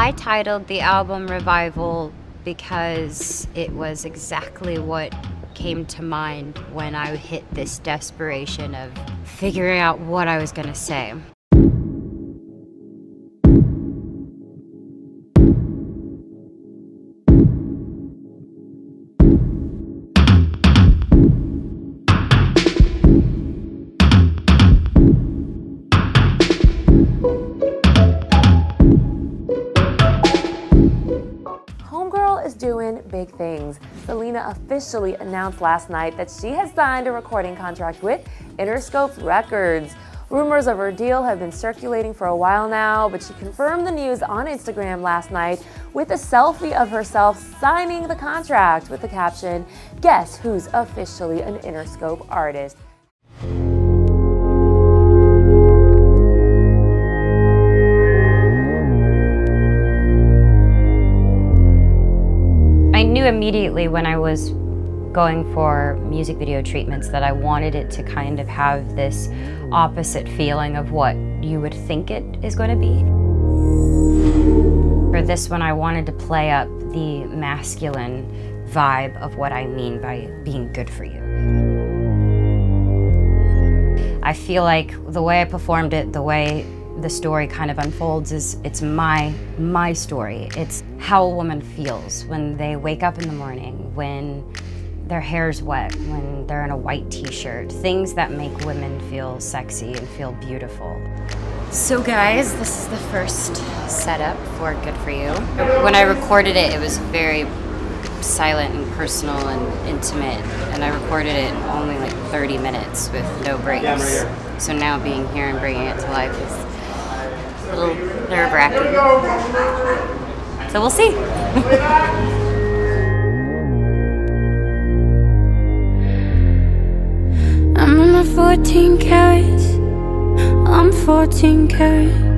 I titled the album Revival because it was exactly what came to mind when I hit this desperation of figuring out what I was gonna say. Homegirl is doing big things. Selena officially announced last night that she has signed a recording contract with Interscope Records. Rumors of her deal have been circulating for a while now, but she confirmed the news on Instagram last night with a selfie of herself signing the contract with the caption, "Guess who's officially an Interscope artist?" I knew immediately when I was going for music video treatments that I wanted it to kind of have this opposite feeling of what you would think it is going to be. For this one, I wanted to play up the masculine vibe of what I mean by being good for you. I feel like the way I performed it, the way the story kind of unfolds is it's my story. It's how a woman feels when they wake up in the morning, when their hair's wet, when they're in a white t-shirt, things that make women feel sexy and feel beautiful. So guys, this is the first setup for Good For You. When I recorded it, it was very silent and personal and intimate, and I recorded it in only like 30 minutes with no breaks. So now being here and bringing it to life is a little nerve-wracking. So we'll see. I'm in my 14 carats. I'm 14 carats.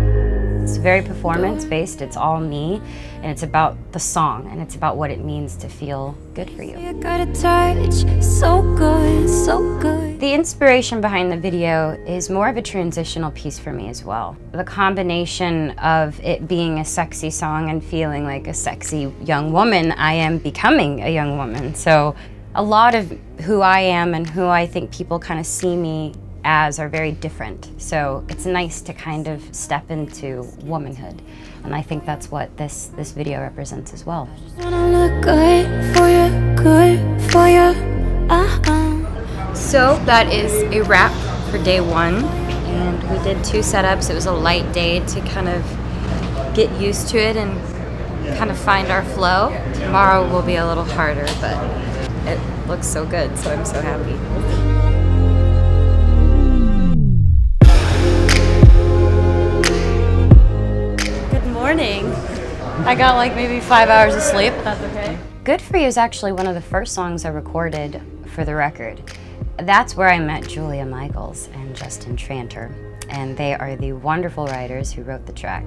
It's very performance-based. It's all me, and it's about the song, and it's about what it means to feel good for you. You got a touch, so good, so good. The inspiration behind the video is more of a transitional piece for me as well. The combination of it being a sexy song and feeling like a sexy young woman, I am becoming a young woman. So a lot of who I am and who I think people kind of see me as are very different. So it's nice to kind of step into womanhood. And I think that's what this video represents as well. Just wanna look good for you, good for you. So that is a wrap for day one. And we did 2 setups. It was a light day to kind of get used to it and kind of find our flow. Tomorrow will be a little harder, but it looks so good, so I'm so happy. Good morning. I got like maybe 5 hours of sleep, but that's okay. Good For You is actually one of the first songs I recorded for the record. That's where I met Julia Michaels and Justin Tranter, and they are the wonderful writers who wrote the track.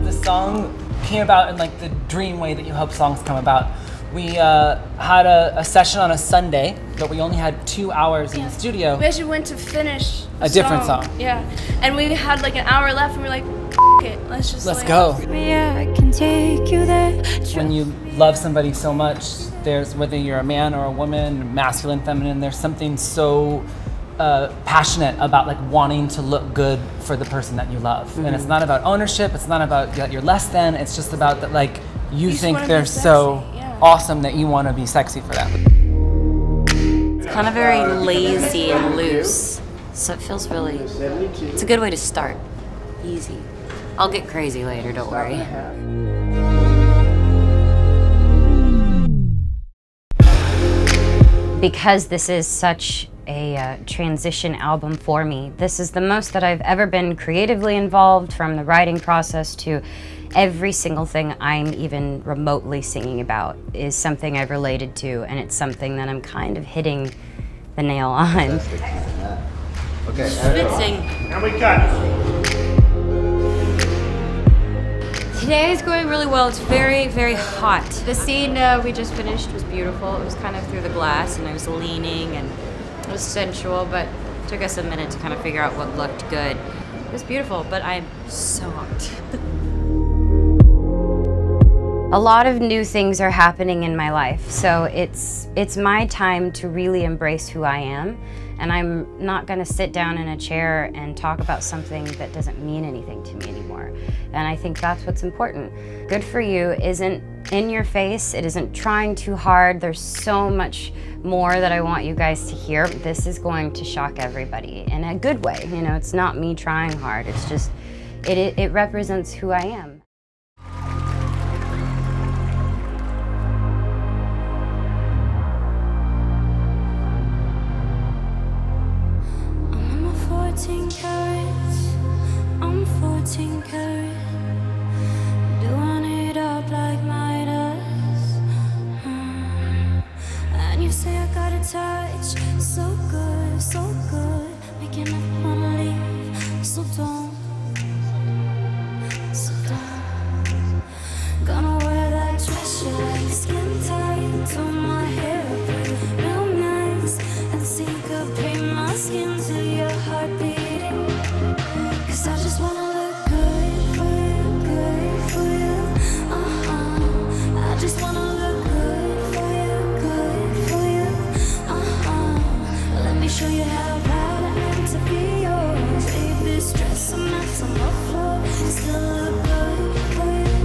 The song came about in like the dream way that you hope songs come about. We had a session on a Sunday, but we only had 2 hours in the studio. We actually went to finish a different song. Yeah, and we had like an hour left, and we were like, F it, let's go. Yeah, I can take you there. When you love somebody so much, there's, whether you're a man or a woman, masculine, feminine, there's something so passionate about like wanting to look good for the person that you love. Mm-hmm. And it's not about ownership, it's not about that you're less than, it's just about that like you think they're so awesome that you want to be sexy for them. It's kind of very lazy and loose, so it feels really, it's a good way to start. Easy. I'll get crazy later, don't worry. Because this is such a transition album for me, this is the most that I've ever been creatively involved, from the writing process to every single thing I'm even remotely singing about is something I've related to, and it's something that I'm kind of hitting the nail on. Okay. Schwitzing. And we cut. Today is going really well. It's very, very hot. The scene we just finished was beautiful. It was kind of through the glass, and I was leaning, and it was sensual, but it took us a minute to kind of figure out what looked good. It was beautiful, but I'm so hot. A lot of new things are happening in my life, so it's my time to really embrace who I am, and I'm not going to sit down in a chair and talk about something that doesn't mean anything to me anymore. And I think that's what's important. Good For You isn't in your face, it isn't trying too hard. There's so much more that I want you guys to hear. This is going to shock everybody in a good way. You know, it's not me trying hard, it's just, it represents who I am. I'm 14 karat, doing it up like Midas. And you say I got a touch, so good, making me wanna leave. So don't. Gonna wear that dress you like, skin tight, do my hair up real nice, and syncopate my skin to your heart beating. 'Cause I just wanna look good for you, I just wanna look good for you, Let me show you how proud I am to be yours. Leave this dress a mess on the floor, still look good for you,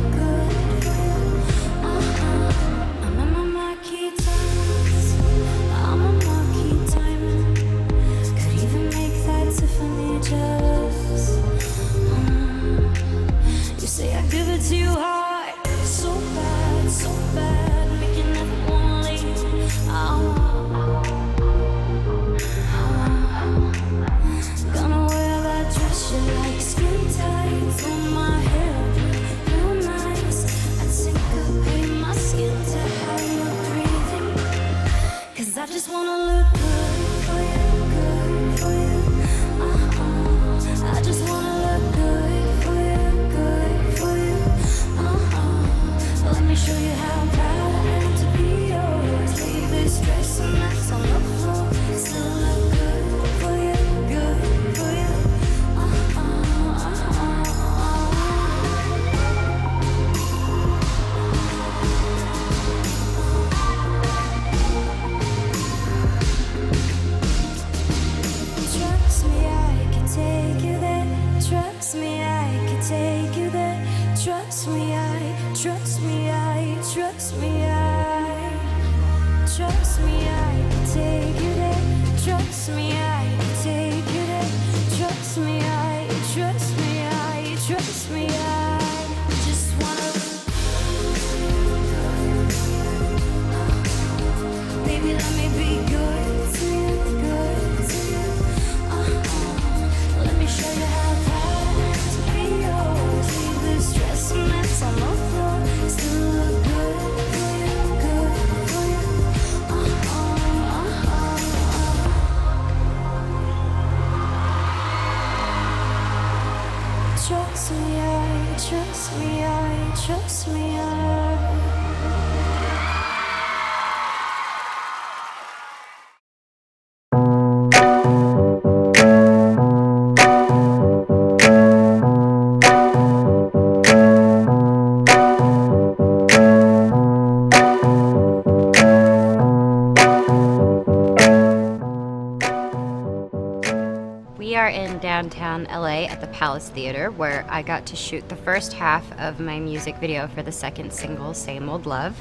I'm in my marquee times, I'm a marquee diamond. Could even make that Tiffany jealous. You say I give it to you hard, so bad, make you never wanna leave. Gonna wear that dress you like, skin tight, do my hair real nice, and syncopate my skin to how you're breathing. 'Cause I just wanna look good for you, I just wanna look good for you, Let me show you how proud I am to be yours. Leave this dress a mess on the floor, still look good for you, Trust me, I can take you there. Trust me, I can take you there. Trust me, trust me, trust me, trust me, I can take you there. Trust me, I can take you there. Trust me, trust me, trust me, I just wanna. Baby, let me be good to you, Let me show you how proud I am to be yours. Leave this dress a mess on the floor, still look good for you, Trust me, trust me, trust me, We are in downtown LA at the Palace Theater, where I got to shoot the first half of my music video for the second single, Same Old Love.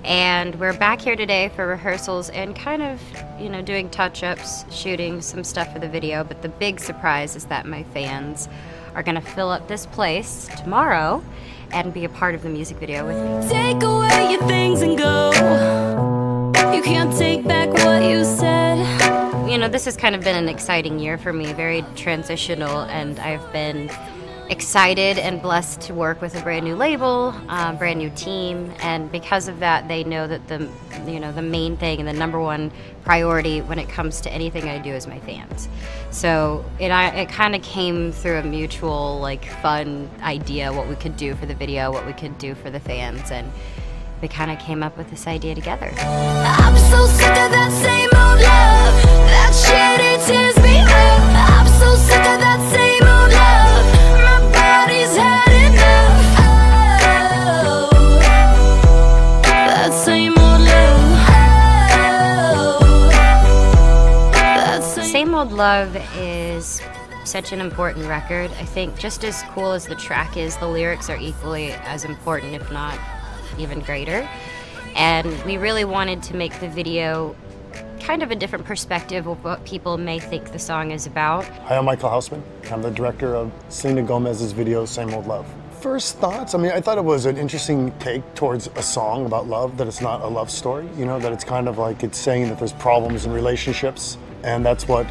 And we're back here today for rehearsals and kind of, you know, doing touch-ups, shooting some stuff for the video. But the big surprise is that my fans are gonna fill up this place tomorrow and be a part of the music video with me. Take away your things and go. You can't take back what you said. You know, this has kind of been an exciting year for me, very transitional, and I've been excited and blessed to work with a brand new label, brand new team, and because of that, they know that the main thing and the number one priority when it comes to anything I do is my fans. So it kind of came through a mutual, like, fun idea what we could do for the video, what we could do for the fans, and we kind of came up with this idea together. I'm so sick of that same old love. That shit, it tears me up. I'm so sick of that same old love. Love is such an important record. I think just as cool as the track is, the lyrics are equally as important, if not even greater. And we really wanted to make the video kind of a different perspective of what people may think the song is about. Hi, I'm Michael Hausman. I'm the director of Selena Gomez's video, Same Old Love. First thoughts, I mean, I thought it was an interesting take towards a song about love, that it's not a love story, you know, that it's kind of like it's saying that there's problems in relationships, and that's what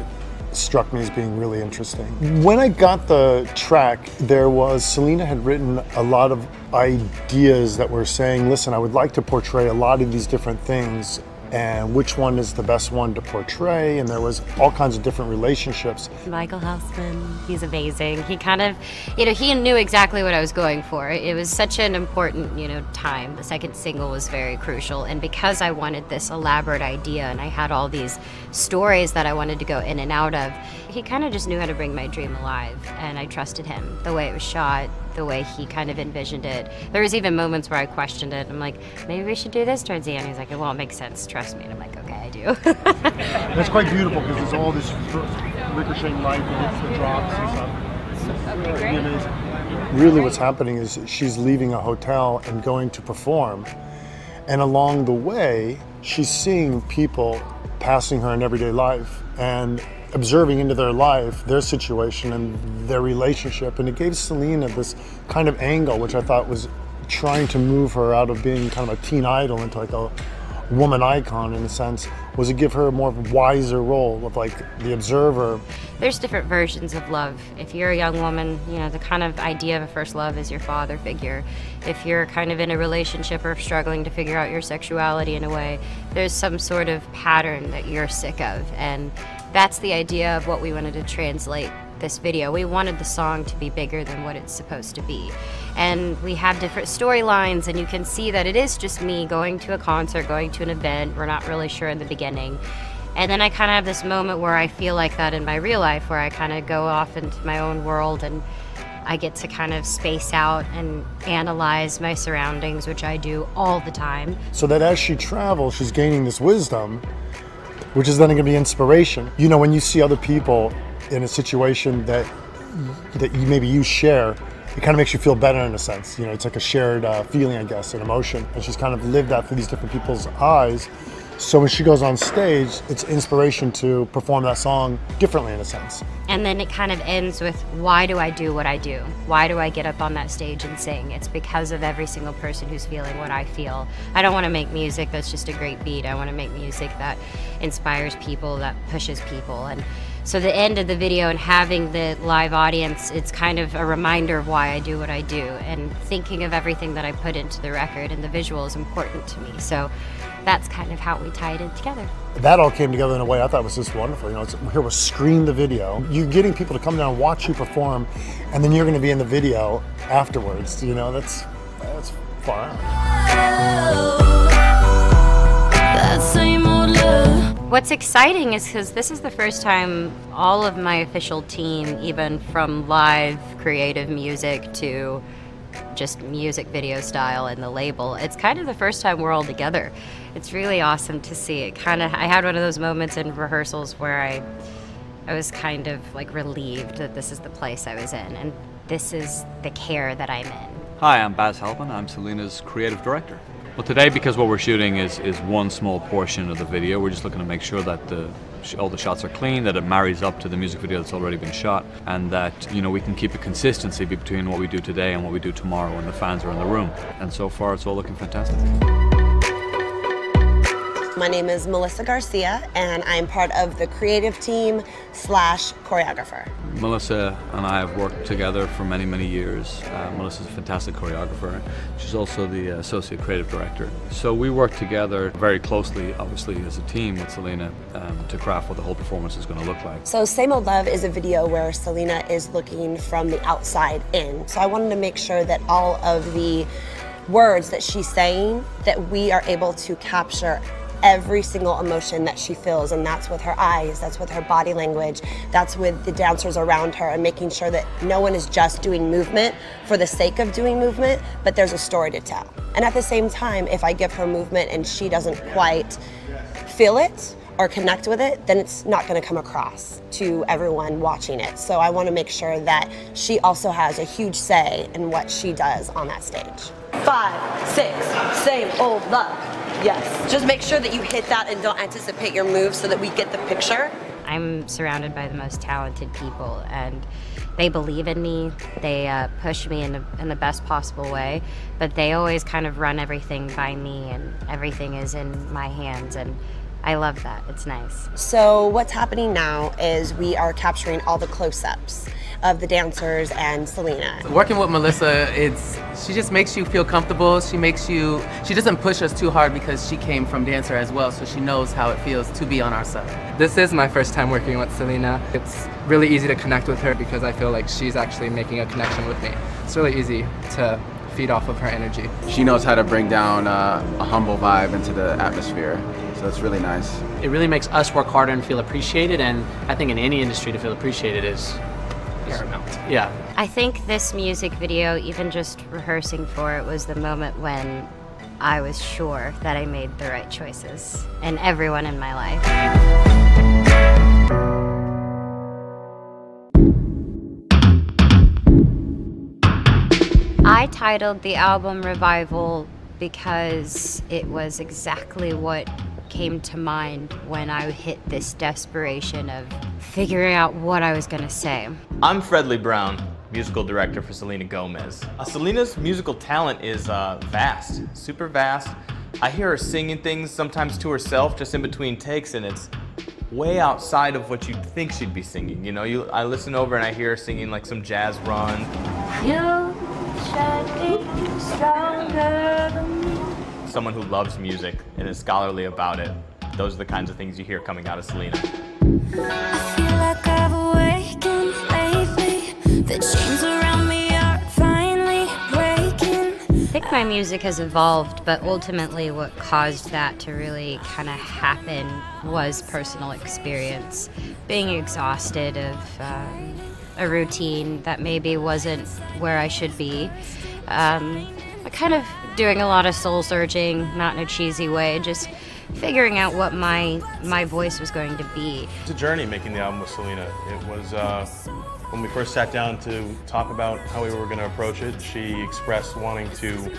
struck me as being really interesting. When I got the track, Selena had written a lot of ideas that were saying, listen, I would like to portray a lot of these different things, and which one is the best one to portray, and there was all kinds of different relationships. Michael Hausman, he's amazing. He kind of, he knew exactly what I was going for. It was such an important, time. The second single was very crucial, and because I wanted this elaborate idea and I had all these stories that I wanted to go in and out of, he kind of just knew how to bring my dream alive, and I trusted him. The way it was shot, the way he kind of envisioned it. There was even moments where I questioned it. I'm like, maybe we should do this towards the end. He's like, well, it makes sense, trust me. And I'm like, okay, I do. That's quite beautiful because it's all this ricocheting light and hits the drops and stuff. Okay, great. Amazing. Really what's happening is she's leaving a hotel and going to perform. And along the way, she's seeing people passing her in everyday life and observing into their life, their situation and their relationship. And it gave Selena this kind of angle, which I thought was trying to move her out of being kind of a teen idol into like a woman icon in a sense, was to give her a more wiser role of like the observer. There's different versions of love. If you're a young woman, the kind of idea of a first love is your father figure. If you're kind of in a relationship or struggling to figure out your sexuality in a way, there's some sort of pattern that you're sick of. And that's the idea of what we wanted to translate this video. We wanted the song to be bigger than what it's supposed to be. And we have different storylines, and you can see that it is just me going to a concert, going to an event. We're not really sure in the beginning. And then I kind of have this moment where I feel like that in my real life, where I kind of go off into my own world and I get to kind of space out and analyze my surroundings, which I do all the time. So that as she travels, she's gaining this wisdom, which is then going to be inspiration. When you see other people in a situation that maybe you share, it kind of makes you feel better in a sense. It's like a shared feeling, I guess, an emotion. And she's kind of lived that through these different people's eyes. So when she goes on stage, it's inspiration to perform that song differently in a sense. And then it kind of ends with, why do I do what I do? Why do I get up on that stage and sing? It's because of every single person who's feeling what I feel. I don't want to make music that's just a great beat. I want to make music that inspires people, that pushes people. And so the end of the video and having the live audience, it's kind of a reminder of why I do what I do, and thinking of everything that I put into the record, and the visual is important to me. So that's kind of how we tied it together. That all came together in a way I thought was just wonderful. Here was Screen the Video. You're getting people to come down and watch you perform, and then you're going to be in the video afterwards. That's far out. What's exciting is because this is the first time all of my official team, even from live creative music to just music video style and the label, it's kind of the first time we're all together. It's really awesome to see it. I had one of those moments in rehearsals where I was kind of like relieved that this is the place I was in and this is the care that I'm in. Hi, I'm Baz Halpin. I'm Selena's creative director. Well, today, because what we're shooting is one small portion of the video, we're just looking to make sure that all the shots are clean, that it marries up to the music video that's already been shot, and that we can keep a consistency between what we do today and what we do tomorrow when the fans are in the room. And so far, it's all looking fantastic. My name is Melissa Garcia, and I'm part of the creative team / choreographer. Melissa and I have worked together for many, many years. Melissa's a fantastic choreographer. She's also the associate creative director. So we work together very closely, obviously, as a team with Selena to craft what the whole performance is going to look like. So Same Old Love is a video where Selena is looking from the outside in. So I wanted to make sure that all of the words that she's saying, that we are able to capture every single emotion that she feels, and that's with her eyes, that's with her body language, that's with the dancers around her, and making sure that no one is just doing movement for the sake of doing movement, but there's a story to tell. And at the same time, if I give her movement and she doesn't quite feel it, or connect with it, then it's not going to come across to everyone watching it. So I want to make sure that she also has a huge say in what she does on that stage. 5, 6, same old love. Yes. Just make sure that you hit that and don't anticipate your moves so that we get the picture. I'm surrounded by the most talented people, and they believe in me. They push me in the best possible way, but they always kind of run everything by me, and everything is in my hands, and I love that. It's nice. So what's happening now is we are capturing all the close-ups of the dancers and Selena. Working with Melissa, she just makes you feel comfortable. She doesn't push us too hard because she came from dancer as well, so she knows how it feels to be on our side. This is my first time working with Selena. It's really easy to connect with her because I feel like she's actually making a connection with me. It's really easy to feed off of her energy. She knows how to bring down a humble vibe into the atmosphere, so it's really nice. It really makes us work harder and feel appreciated, and I think in any industry to feel appreciated is paramount. Yeah. I think this music video, even just rehearsing for it, was the moment when I was sure that I made the right choices, and everyone in my life. I titled the album Revival because it was exactly what came to mind when I hit this desperation of figuring out what I was gonna say. I'm Fred Lee Brown, musical director for Selena Gomez. Selena's musical talent is vast, super vast. I hear her singing things sometimes to herself just in between takes, and it's way outside of what you'd think she'd be singing. You know, I listen over and I hear her singing like some jazz run. You shining stronger than me. Someone who loves music and is scholarly about it, those are the kinds of things you hear coming out of Selena. I feel like I've awakened lately. The chains around me are finally breaking. I think my music has evolved, but ultimately what caused that to really kind of happen was personal experience. Being exhausted of a routine that maybe wasn't where I should be. Kind of doing a lot of soul searching, not in a cheesy way, just figuring out what my voice was going to be. It's a journey making the album with Selena. It was when we first sat down to talk about how we were going to approach it, she expressed wanting to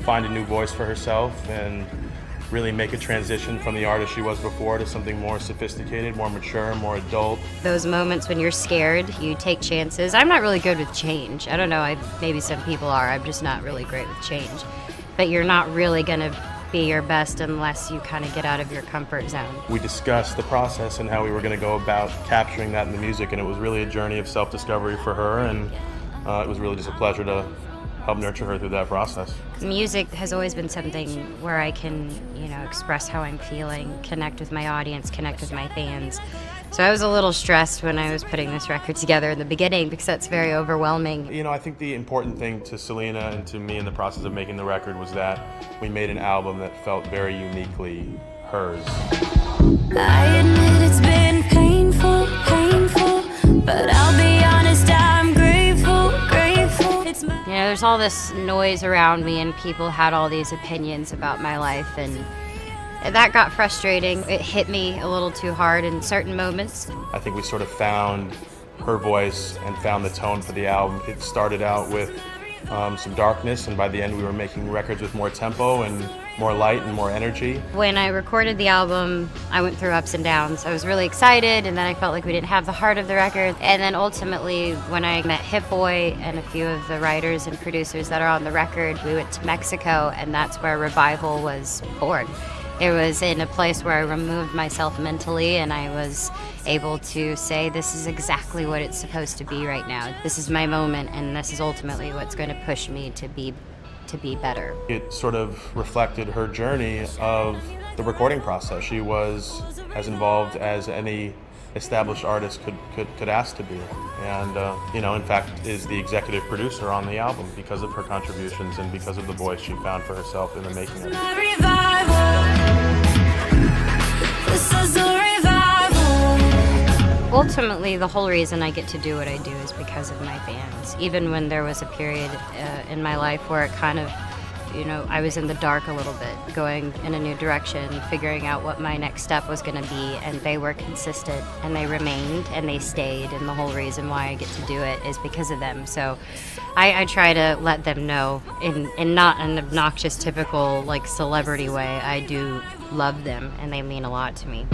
find a new voice for herself and really make a transition from the artist she was before to something more sophisticated, more mature, more adult. Those moments when you're scared, you take chances. I'm not really good with change. I don't know, maybe some people are. I'm just not really great with change. But you're not really gonna be your best unless you kind of get out of your comfort zone. We discussed the process and how we were gonna go about capturing that in the music, and it was really a journey of self-discovery for her, and it was really just a pleasure to help nurture her through that process. Music has always been something where I can, express how I'm feeling, connect with my audience, connect with my fans. So I was a little stressed when I was putting this record together in the beginning because that's very overwhelming. I think the important thing to Selena and to me in the process of making the record was that we made an album that felt very uniquely hers. I admit it's been painful, but I'll be honest, I'm grateful. There's all this noise around me and people had all these opinions about my life, and that got frustrating. It hit me a little too hard in certain moments. I think we sort of found her voice and found the tone for the album. It started out with some darkness, and by the end we were making records with more tempo and more light and more energy. When I recorded the album, I went through ups and downs. I was really excited, and then I felt like we didn't have the heart of the record. And then ultimately, when I met Hit Boy and a few of the writers and producers that are on the record, we went to Mexico, and that's where Revival was born. It was in a place where I removed myself mentally, and I was able to say, this is exactly what it's supposed to be right now. This is my moment, and this is ultimately what's going to push me to be better. It sort of reflected her journey of the recording process. She was as involved as any established artist could ask to be, and in fact is the executive producer on the album because of her contributions and because of the voice she found for herself in the making of it. Ultimately, the whole reason I get to do what I do is because of my fans. Even when there was a period in my life where it kind of you know, I was in the dark a little bit, going in a new direction, figuring out what my next step was going to be, and they were consistent, and they remained, and they stayed, and the whole reason why I get to do it is because of them. So I try to let them know in not an obnoxious, typical, like, celebrity way. I do love them, and they mean a lot to me.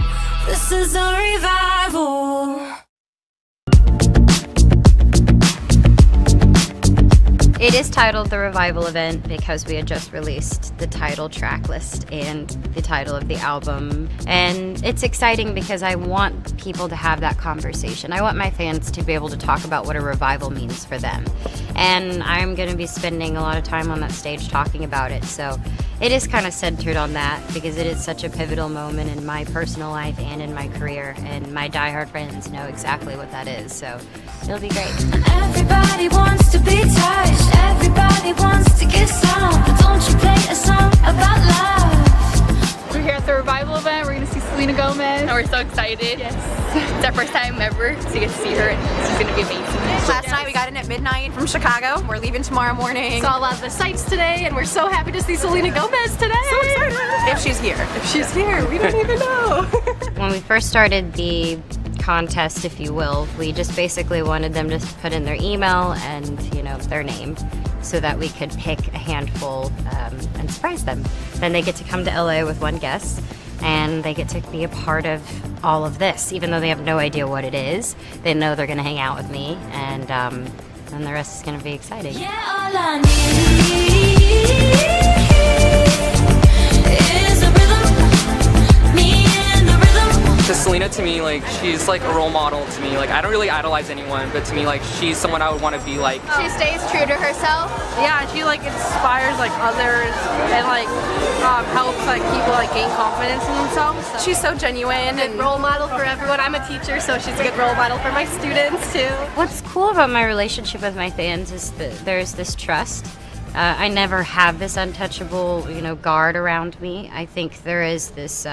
This is a revival. It is titled The Revival Event because we had just released the title track list and the title of the album. And it's exciting because I want people to have that conversation. I want my fans to be able to talk about what a revival means for them. And I'm going to be spending a lot of time on that stage talking about it. So it is kind of centered on that because it is such a pivotal moment in my personal life and in my career. And my diehard friends know exactly what that is. So it'll be great. Everybody wants to be touched. Everybody wants to get some. But don't you play a song about love? We're here at the Revival event. We're going to see Selena Gomez. And we're so excited. Yes. It's our first time ever to get to see her. And she's going to be amazing. Last night we got in at midnight from Chicago. We're leaving tomorrow morning. Saw a lot of the sights today, and we're so happy to see Selena Gomez today. So excited. If she's here. If she's here, we don't even know. When we first started the contest, if you will, we just basically wanted them to put in their email and, you know, their name so that we could pick a handful and surprise them. Then they get to come to LA with one guest and they get to be a part of all of this, even though they have no idea what it is. They know they're gonna hang out with me, and the rest is gonna be exciting. Yeah, all I need is a rhythm. Me and the rhythm. Because Selena, to me, like, she's like a role model to me. Like, I don't really idolize anyone, but to me, like, she's someone I would want to be like. She stays true to herself. Yeah, she like inspires like others and like helps like people like gain confidence in themselves. So. She's so genuine and role model for everyone. I'm a teacher, so she's a good role model for my students too. What's cool about my relationship with my fans is that there's this trust. I never have this untouchable, you know, guard around me. I think there is this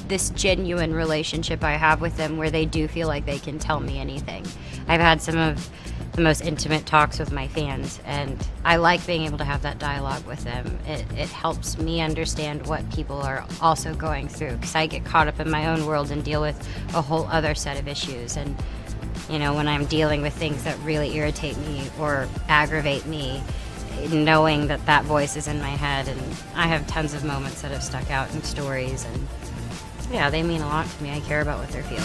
this genuine relationship I have with them where they do feel like they can tell me anything. I've had some of the most intimate talks with my fans, and I like being able to have that dialogue with them. It helps me understand what people are also going through, because I get caught up in my own world and deal with a whole other set of issues. And you know, when I'm dealing with things that really irritate me or aggravate me, knowing that that voice is in my head, and I have tons of moments that have stuck out in stories, and yeah, they mean a lot to me. I care about what they're feeling.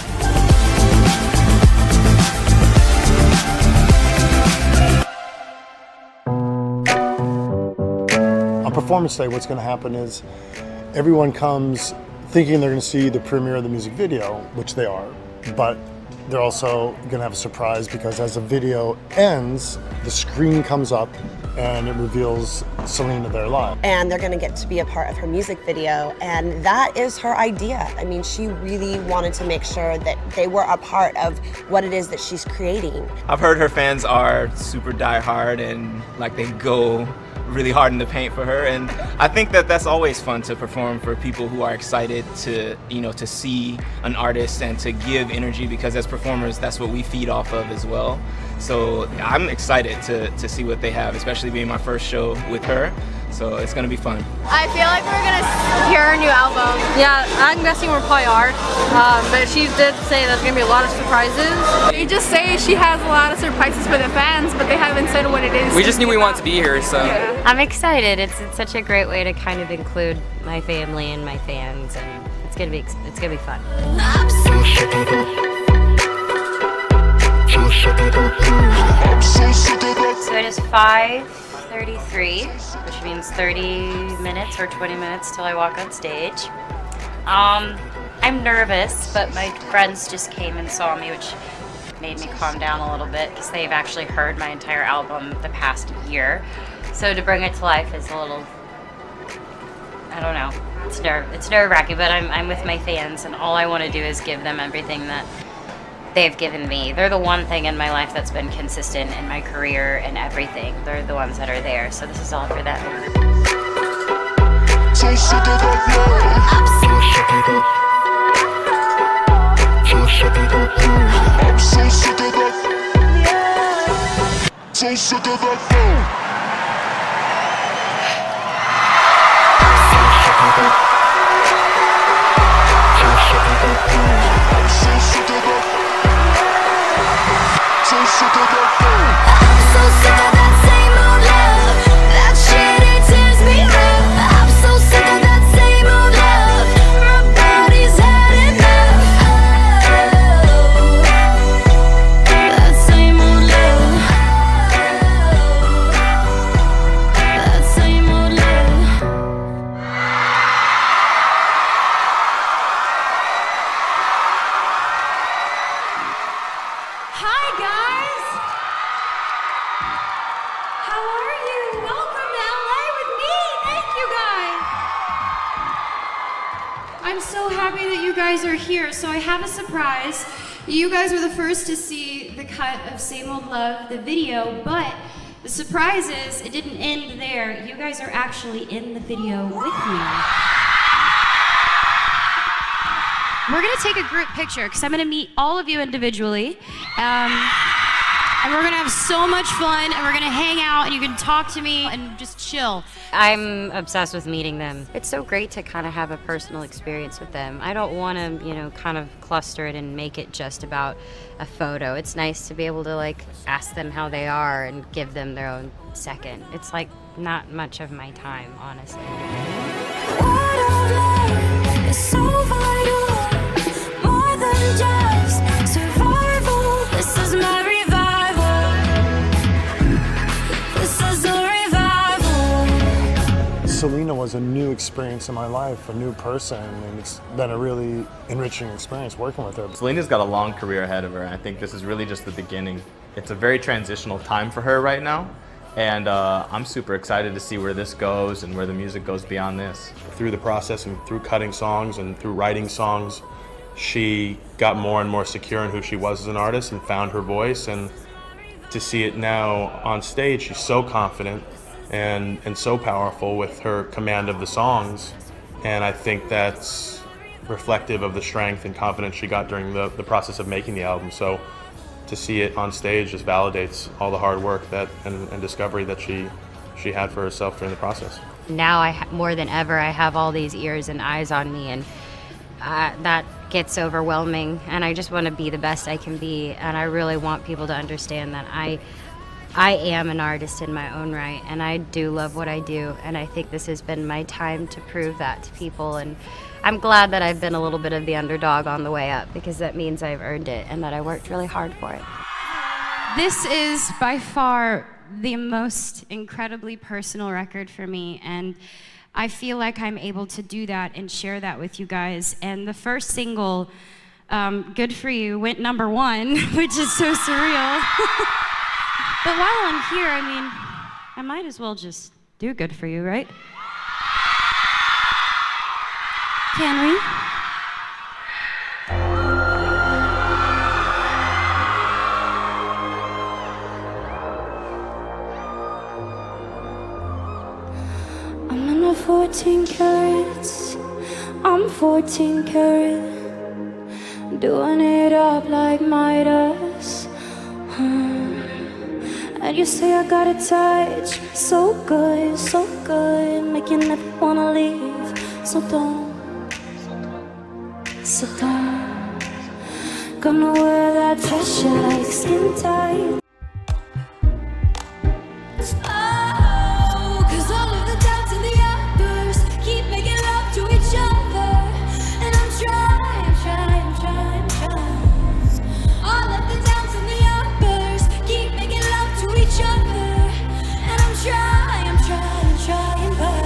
On performance day, what's going to happen is everyone comes thinking they're going to see the premiere of the music video, which they are, but they're also going to have a surprise because as the video ends, the screen comes up and it reveals Selena there live. And they're gonna get to be a part of her music video, and that is her idea. I mean, she really wanted to make sure that they were a part of what it is that she's creating. I've heard her fans are super diehard and like they go really hard in the paint for her, and I think that that's always fun to perform for people who are excited to, you know, to see an artist and to give energy, because as performers that's what we feed off of as well. So I'm excited to see what they have, especially being my first show with her. So it's gonna be fun. I feel like we're gonna hear her new album. Yeah, I'm guessing we probably are. But she did say there's gonna be a lot of surprises. They just say she has a lot of surprises for the fans, but they haven't said what it is. We just knew we wanted to be here, so. Yeah. I'm excited. It's such a great way to kind of include my family and my fans, and it's gonna be fun. So it is 5:33, which means 30 minutes or 20 minutes till I walk on stage. I'm nervous, but my friends just came and saw me, which made me calm down a little bit because they've actually heard my entire album the past year. So to bring it to life is a little, I don't know, it's nerve-wracking, but I'm with my fans, and all I want to do is give them everything that they've given me. They're the one thing in my life that's been consistent in my career and everything. They're the ones that are there, so this is all for them. so sick of that same old love. That shit, it tears me up. I'm so sick of that same old love. My body's had enough. That same old love. That same old love. Hi guys! How are you? Welcome to LA with me! Thank you guys! I'm so happy that you guys are here. So I have a surprise. You guys were the first to see the cut of Same Old Love, the video, but the surprise is it didn't end there. You guys are actually in the video with me. We're gonna take a group picture because I'm gonna meet all of you individually. And we're gonna have so much fun and we're gonna hang out and you can talk to me and just chill. I'm obsessed with meeting them. It's so great to kind of have a personal experience with them. I don't want to, you know, kind of cluster it and make it just about a photo. It's nice to be able to like ask them how they are and give them their own second. It's like not much of my time, honestly. It's so vital, more than just survival. This is my revival. This is a revival. Selena was a new experience in my life, a new person, and it's been a really enriching experience working with her. Selena's got a long career ahead of her, and I think this is really just the beginning. It's a very transitional time for her right now, and I'm super excited to see where this goes and where the music goes beyond this. Through the process and through cutting songs and through writing songs, she got more and more secure in who she was as an artist and found her voice. And to see it now on stage, she's so confident and so powerful with her command of the songs. And I think that's reflective of the strength and confidence she got during the process of making the album. So to see it on stage just validates all the hard work that and discovery that she had for herself during the process. Now, more than ever, I have all these ears and eyes on me, and that gets overwhelming, and I just want to be the best I can be, and I really want people to understand that I am an artist in my own right, and I do love what I do, and I think this has been my time to prove that to people, and I'm glad that I've been a little bit of the underdog on the way up, because that means I've earned it and that I worked really hard for it. This is by far the most incredibly personal record for me, and I feel like I'm able to do that and share that with you guys. And the first single, Good For You, went #1, which is so surreal. But while I'm here, I mean, I might as well just do Good For You, right? Can we? I'm in my 14 carats. I'm 14 karat. Doing it up like Midas. And you say I got a touch, so good, make you never wanna leave. So don't gonna wear that dress you like skin tight. Oh, 'cause all of the doubts and the outbursts keep making love to each other, and I'm trying. All of the doubts and the outbursts keep making love to each other, and I'm trying, but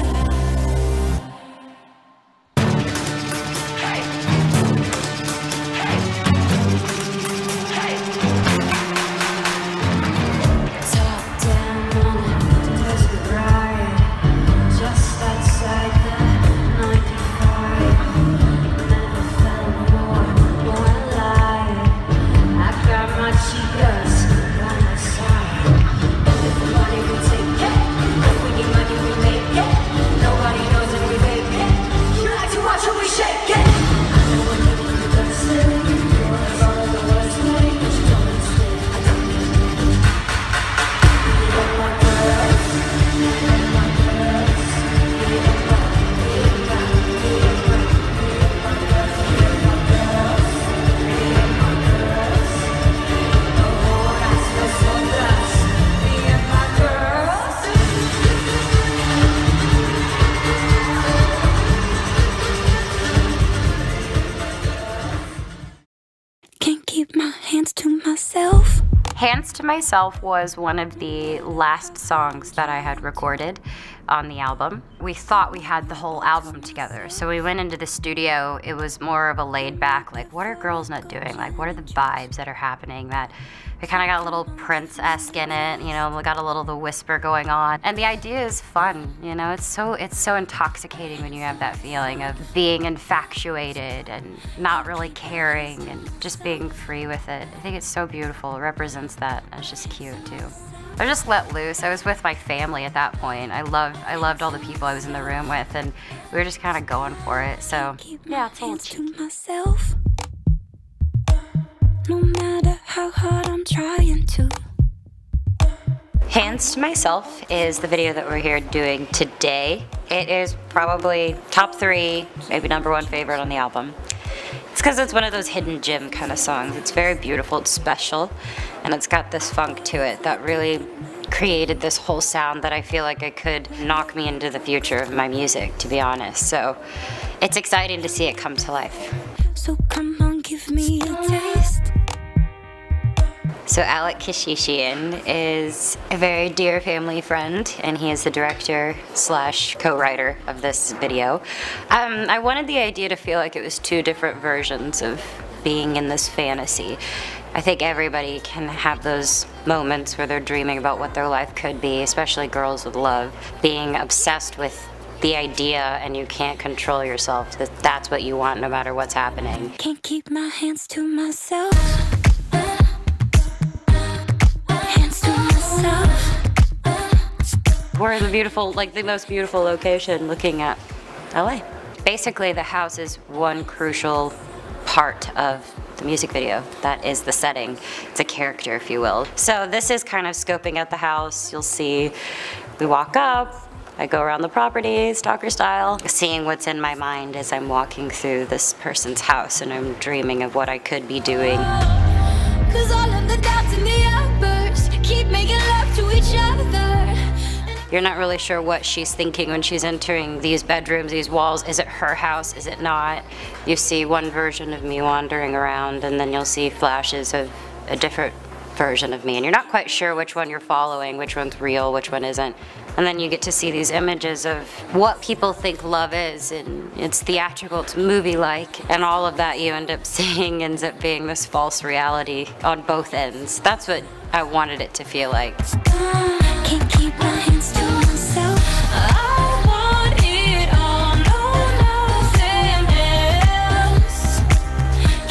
Hands to Myself was one of the last songs that I had recorded on the album. We thought we had the whole album together, so we went into the studio. It was more of a laid back, like, what are Girls Not doing? Like, what are the vibes that are happening? That we kind of got a little Prince-esque in it, you know, we got a little the whisper going on. And the idea is fun, you know, it's so intoxicating when you have that feeling of being infatuated and not really caring and just being free with it. I think it's so beautiful, it represents that. It's just cute too. I just let loose. I was with my family at that point. I loved all the people I was in the room with, and we were just kind of going for it. So yeah, it's a little cheeky. Myself. No matter how hard I'm trying to. Hands to Myself is the video that we're here doing today. It is probably top 3, maybe #1 favorite on the album. It's because it's one of those hidden gem kind of songs. It's very beautiful, it's special, and it's got this funk to it that really created this whole sound that I feel like it could knock me into the future of my music, to be honest. So it's exciting to see it come to life. So come on, give me a taste. So Alec Keshishian is a very dear family friend, and he is the director / co-writer of this video. I wanted the idea to feel like it was 2 different versions of being in this fantasy. I think everybody can have those moments where they're dreaming about what their life could be, especially girls with love, being obsessed with the idea and you can't control yourself, that's what you want no matter what's happening. Can't keep my hands to myself. Hands to myself. We're in the beautiful, like the most beautiful location looking at LA. Basically the house is one crucial part of the music video. That is the setting. It's a character, if you will. So this is kind of scoping out the house. You'll see we walk up, I go around the property, stalker style, seeing what's in my mind as I'm walking through this person's house and I'm dreaming of what I could be doing. 'Cause all of the doubts and the outbursts keep making love to each other. You're not really sure what she's thinking when she's entering these bedrooms, these walls. Is it her house? Is it not? You see one version of me wandering around, and then you'll see flashes of a different version of me, and you're not quite sure which one you're following, which one's real, which one isn't. And then you get to see these images of what people think love is, and it's theatrical, it's movie-like, and all of that you end up seeing ends up being this false reality on both ends. That's what I wanted it to feel like. Can't keep my hands to myself. I want it all, no, nothing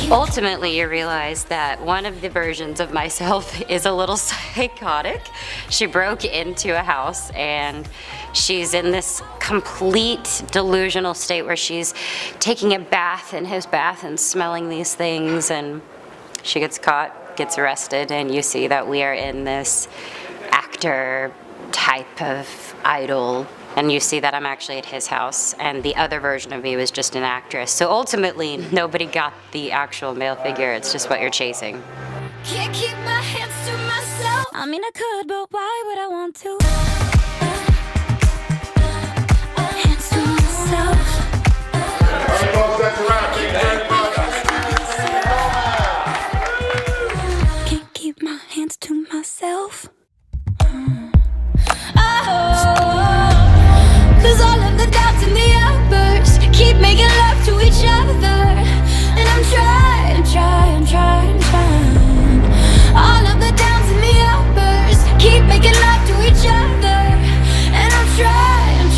else. Ultimately, you realize that one of the versions of myself is a little psychotic. She broke into a house and she's in this complete delusional state where she's taking a bath in his bath and smelling these things, and she gets caught, gets arrested, and you see that we are in this actor type of idol, and you see that I'm actually at his house, and the other version of me was just an actress. So ultimately, nobody got the actual male figure, it's just what you're chasing. Can't keep my hands to myself. I mean, I could, but why would I want to? Hands to myself. Can't keep my hands to myself. Cause all of the doubts and the outbursts keep making love to each other. And I'm trying. All of the downs and the outbursts keep making love to each other. And I'm trying,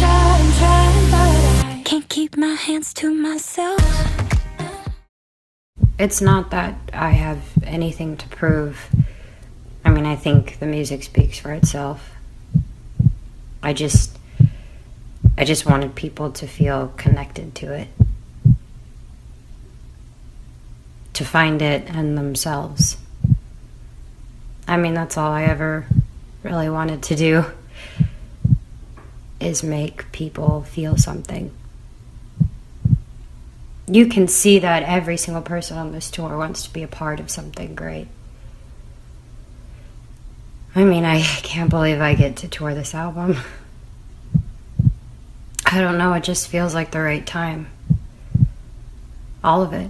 but I can't keep my hands to myself. It's not that I have anything to prove. I mean, I think the music speaks for itself. I just wanted people to feel connected to it, to find it in themselves. I mean, that's all I ever really wanted to do, is make people feel something. You can see that every single person on this tour wants to be a part of something great. I mean, I can't believe I get to tour this album. I don't know, it just feels like the right time. All of it.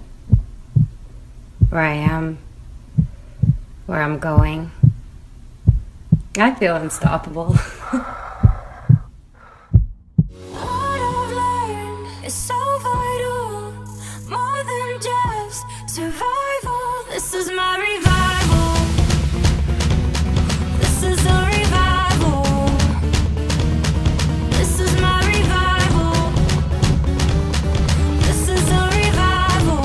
Where I am, where I'm going, I feel unstoppable. It's so vital, more than just survival. This is my revival. This is a revival. This is my revival. This is a revival.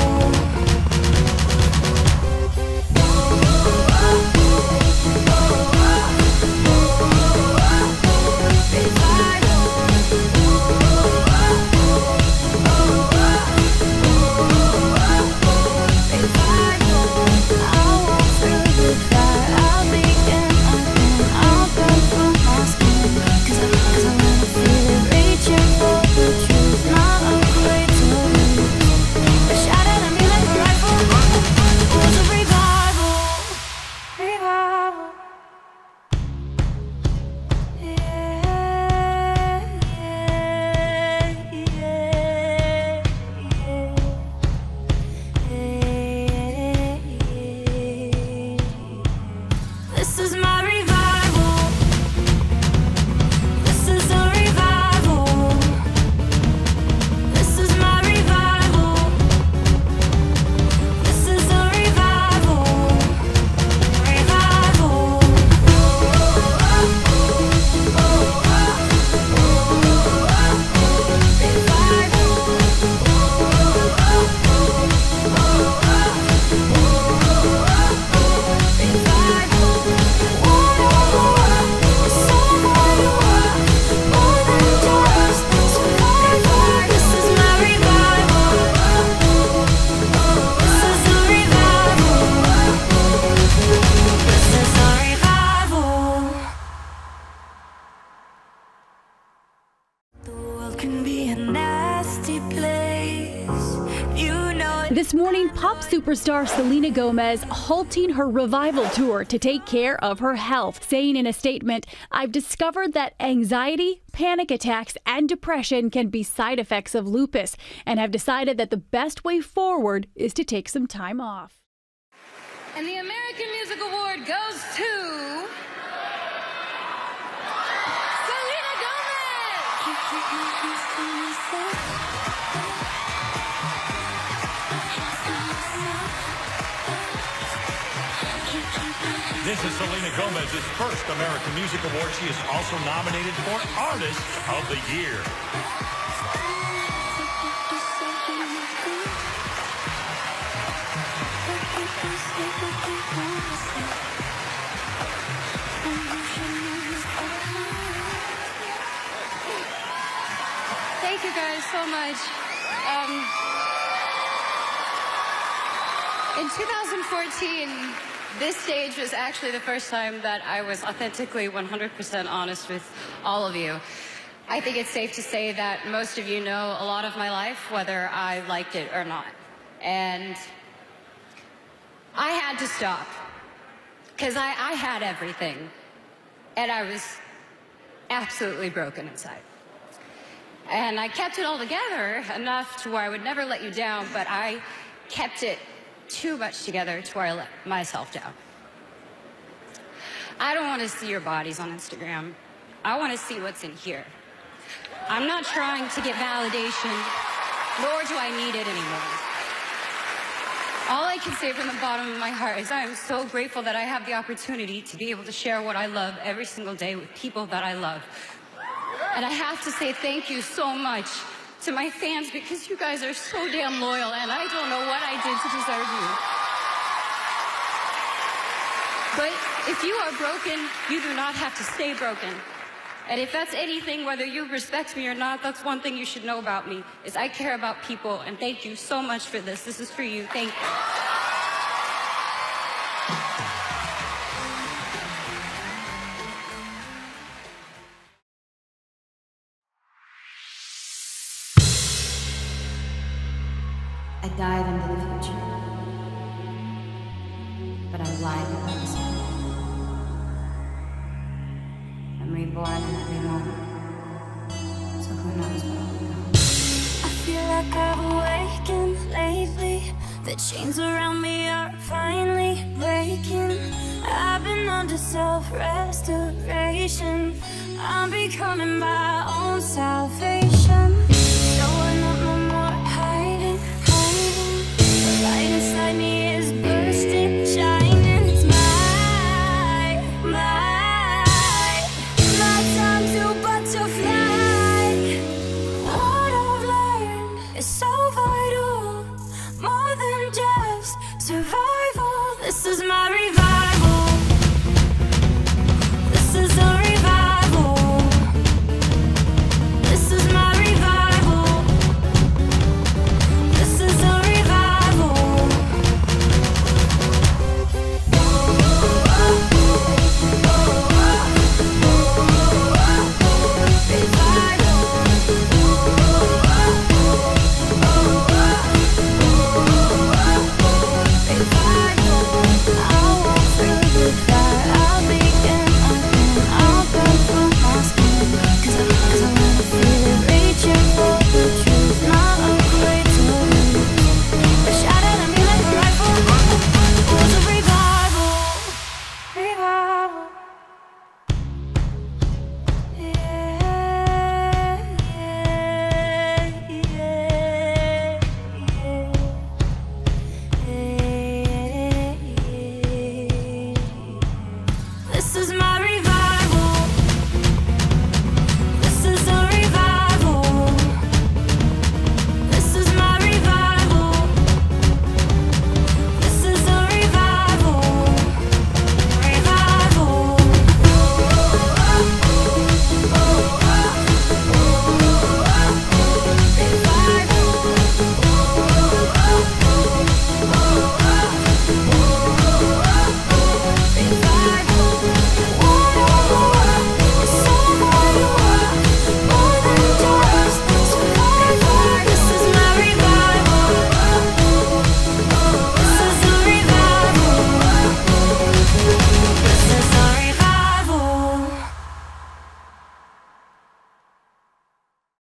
This is my revival. This is a revival. This is my revival. This is a revival. Revival. This morning, pop superstar Selena Gomez halting her revival tour to take care of her health, saying in a statement, "I've discovered that anxiety, panic attacks, and depression can be side effects of lupus, and have decided that the best way forward is to take some time off." And the American Music Award goes to Selena Gomez! This is Selena Gomez's first American Music Award. She is also nominated for Artist of the Year. Thank you guys so much. In 2014, this stage was actually the first time that I was authentically 100% honest with all of you. I think it's safe to say that most of you know a lot of my life, whether I liked it or not. And I had to stop, because I had everything, and I was absolutely broken inside. And I kept it all together enough to where I would never let you down, but I kept it too much together to where I let myself down. I don't want to see your bodies on Instagram. I want to see what's in here. I'm not trying to get validation, nor do I need it anymore. All I can say from the bottom of my heart is I am so grateful that I have the opportunity to be able to share what I love every single day with people that I love. And I have to say thank you so much to my fans, because you guys are so damn loyal, and I don't know what I did to deserve you. But if you are broken, you do not have to stay broken. And if that's anything, whether you respect me or not, that's one thing you should know about me, is I care about people, and thank you so much for this. This is for you. Thank you. I dive into the future, but I'm blinded by the sun. I'm reborn in every moment, so who knows what will become. I feel like I've awakened lately. The chains around me are finally breaking. I've been under self-restoration. I'm becoming my own salvation.